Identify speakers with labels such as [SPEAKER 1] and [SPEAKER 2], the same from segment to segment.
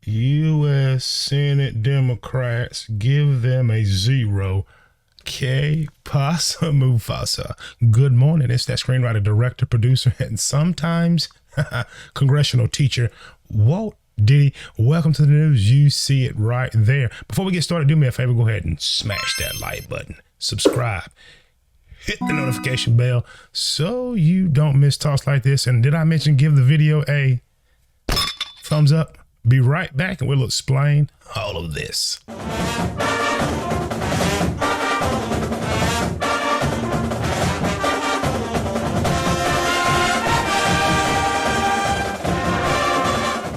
[SPEAKER 1] U.S. Senate Democrats give them a 0. Que pasa, Mufasa? Good morning. It's that screenwriter, director, producer, and sometimes congressional teacher, Walt Diddy. Welcome to the news. You see it right there. Before we get started, do me a favor. Go ahead and smash that like button. Subscribe. Hit the notification bell so you don't miss talks like this. And did I mention give the video a thumbs up? Be right back and we'll explain all of this.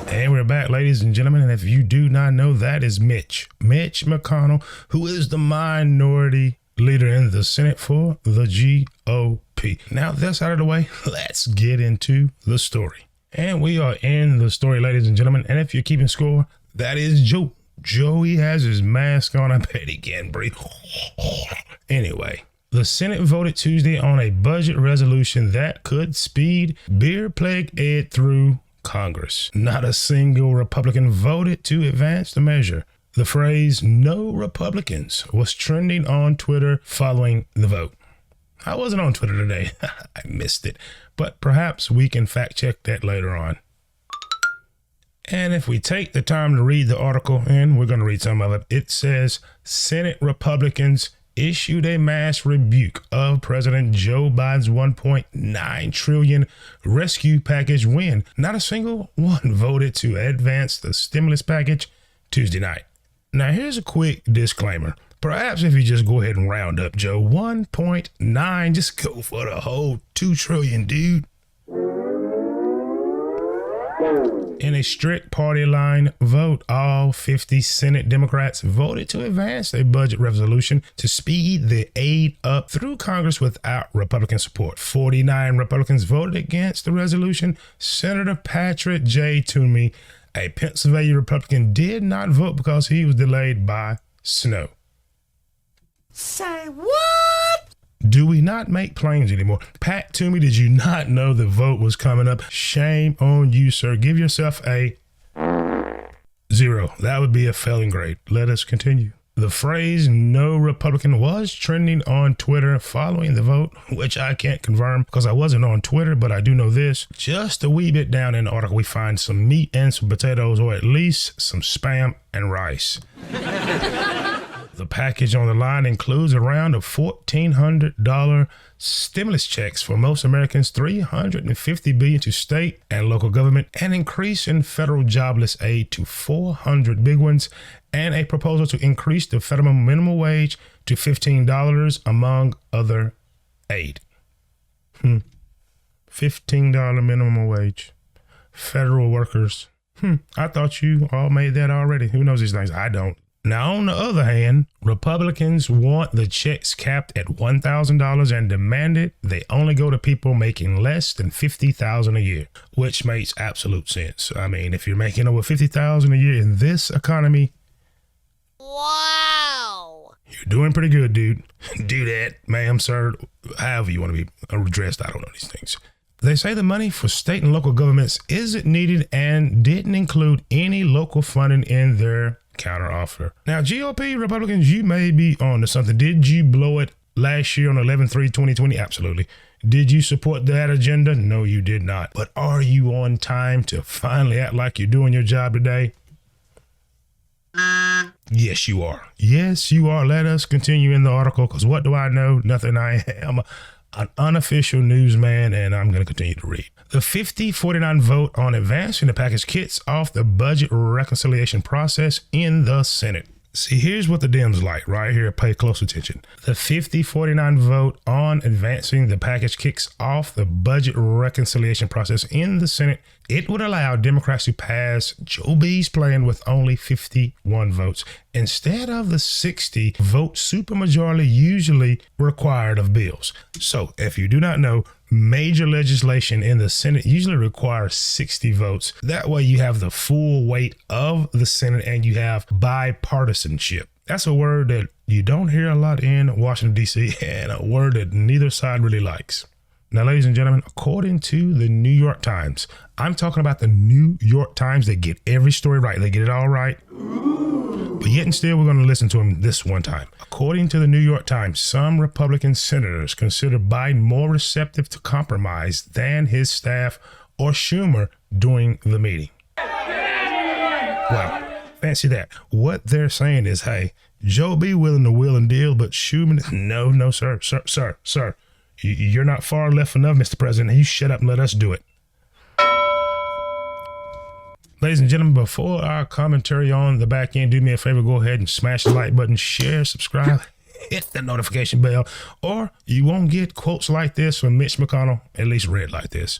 [SPEAKER 1] And we're back, ladies and gentlemen. And if you do not know, that is Mitch McConnell, who is the minority leader in the Senate for the GOP. Now that's out of the way, let's get into the story. And we are in the story, ladies and gentlemen. And if you're keeping score, that is Joe. Joey has his mask on. I bet he can't breathe. Anyway, the Senate voted Tuesday on a budget resolution that could speed beer plague ed through Congress. Not a single Republican voted to advance the measure. The phrase "no Republicans" was trending on Twitter following the vote. I wasn't on Twitter today. I missed it, but perhaps we can fact check that later on. And if we take the time to read the article, and we're going to read some of it, it says Senate Republicans issued a mass rebuke of President Joe Biden's $1.9 trillion rescue package when not a single one voted to advance the stimulus package Tuesday night. Now, here's a quick disclaimer. Perhaps if you just go ahead and round up, Joe, 1.9, just go for the whole 2 trillion, dude. In a strict party line vote, all 50 Senate Democrats voted to advance a budget resolution to speed the aid up through Congress without Republican support. 49 Republicans voted against the resolution. Senator Patrick J. Toomey, a Pennsylvania Republican, did not vote because he was delayed by snow. Say what? Do we not make planes anymore? Pat Toomey, did you not know the vote was coming up? Shame on you, sir. Give yourself a 0. That would be a failing grade. Let us continue. The phrase "no Republican" was trending on Twitter following the vote, which I can't confirm because I wasn't on Twitter, but I do know this. Just a wee bit down in the article, we find some meat and some potatoes, or at least some Spam and rice. The package on the line includes a round of $1,400 stimulus checks for most Americans, $350 billion to state and local government, an increase in federal jobless aid to 400 big ones, and a proposal to increase the federal minimum wage to $15, among other aid. $15 minimum wage. Federal workers. I thought you all made that already. Who knows these things? I don't. Now, on the other hand, Republicans want the checks capped at $1,000 and demanded they only go to people making less than $50,000 a year, which makes absolute sense. I mean, if you're making over $50,000 a year in this economy, wow, you're doing pretty good, dude. Do that, ma'am, sir, however you want to be addressed. I don't know these things. They say the money for state and local governments isn't needed and didn't include any local funding in their counteroffer. Now, GOP Republicans, you may be on to something. Did you blow it last year on 11/3/2020? Absolutely. Did you support that agenda? No, you did not. But are you on time to finally act like you're doing your job today? Yes, you are. Yes, you are. Let us continue in the article, because what do I know? Nothing. I am an unofficial newsman, and I'm going to continue to read. The 50-49 vote on advancing the package kicks off the budget reconciliation process in the Senate. See, here's what the Dems like right here. Pay close attention. The 50-49 vote on advancing the package kicks off the budget reconciliation process in the Senate. It would allow Democrats to pass Joe B's plan with only 51 votes instead of the 60 vote supermajority usually required of bills. So if you do not know, major legislation in the Senate usually requires 60 votes. That way you have the full weight of the Senate and you have bipartisanship. That's a word that you don't hear a lot in Washington, D.C., and a word that neither side really likes. Now, ladies and gentlemen, according to the New York Times, I'm talking about the New York Times. They get every story right. They get it all right. But yet and still, we're going to listen to them this one time. According to the New York Times, some Republican senators consider Biden more receptive to compromise than his staff or Schumer during the meeting. Wow. Fancy that. What they're saying is, hey, Joe be willing to wheel and deal, but Schumer, no, sir. You're not far left enough, Mr. President. You shut up and let us do it. Ladies and gentlemen, before our commentary on the back end, do me a favor, go ahead and smash the like button, share, subscribe, hit the notification bell, or you won't get quotes like this from Mitch McConnell, at least read like this.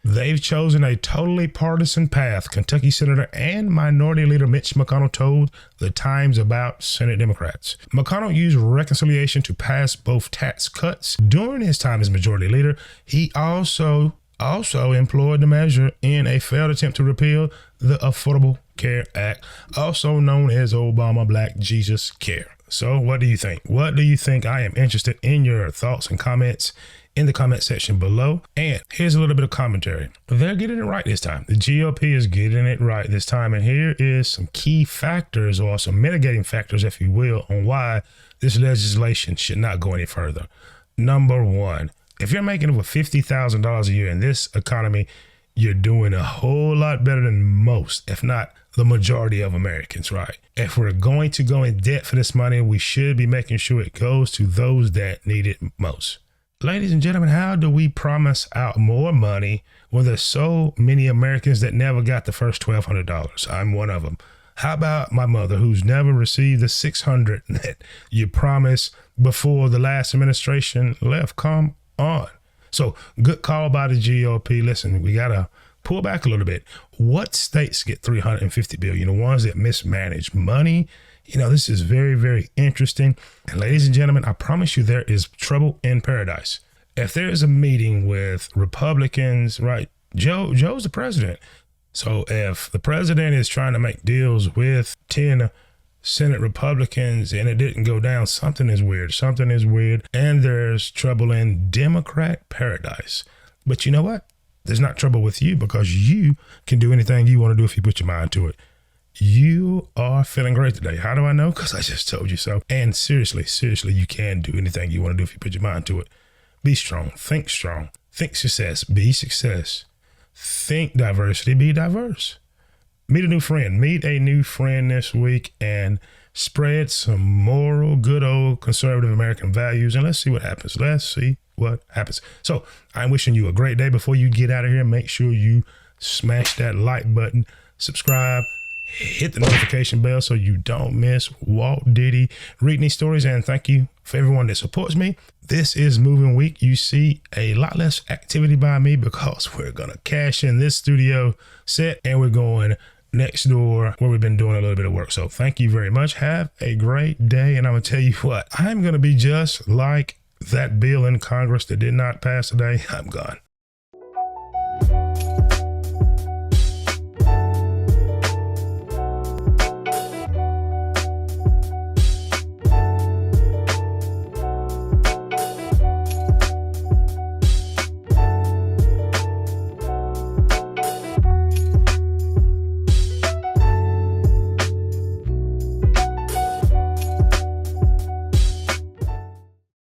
[SPEAKER 1] They've chosen a totally partisan path, Kentucky Senator and Minority Leader Mitch McConnell told the Times about Senate Democrats. McConnell used reconciliation to pass both tax cuts during his time as Majority Leader. He also employed the measure in a failed attempt to repeal the Affordable Care Act, also known as Obama Black Jesus Care. So what do you think? What do you think? I am interested in your thoughts and comments in the comment section below. And here's a little bit of commentary. They're getting it right this time. The GOP is getting it right this time. And here is some key factors, or some mitigating factors, if you will, on why this legislation should not go any further. Number one, if you're making over $50,000 a year in this economy, you're doing a whole lot better than most, if not the majority of Americans, right? If we're going to go in debt for this money, we should be making sure it goes to those that need it most. Ladies and gentlemen, how do we promise out more money when there's so many Americans that never got the first $1,200? I'm one of them. How about my mother, who's never received the $600 that you promised before the last administration left? Come on. So good call by the GOP. Listen, we got to pull back a little bit. What states get $350 billion? The ones that mismanage money. You know, this is very, very interesting. And ladies and gentlemen, I promise you there is trouble in paradise. If there is a meeting with Republicans, right, Joe's the president. So if the president is trying to make deals with 10 Senate Republicans and it didn't go down, something is weird. Something is weird. And there's trouble in Democrat paradise. But you know what? There's not trouble with you, because you can do anything you want to do if you put your mind to it. You are feeling great today. How do I know? Because I just told you so. And seriously, you can do anything you want to do if you put your mind to it. Be strong. Think success. Be success. Think diversity. Be diverse. Meet a new friend. Meet a new friend this week and spread some moral, good old conservative American values. And let's see what happens. So I'm wishing you a great day. Before you get out of here, make sure you smash that like button, subscribe, hit the notification bell so you don't miss Walt Diddy reading these stories. And thank you for everyone that supports me. This is moving week. You see a lot less activity by me because we're going to cash in this studio set and we're going next door where we've been doing a little bit of work. So thank you very much. Have a great day. And I'm going to tell you what, I'm going to be just like that bill in Congress that did not pass today. I'm gone.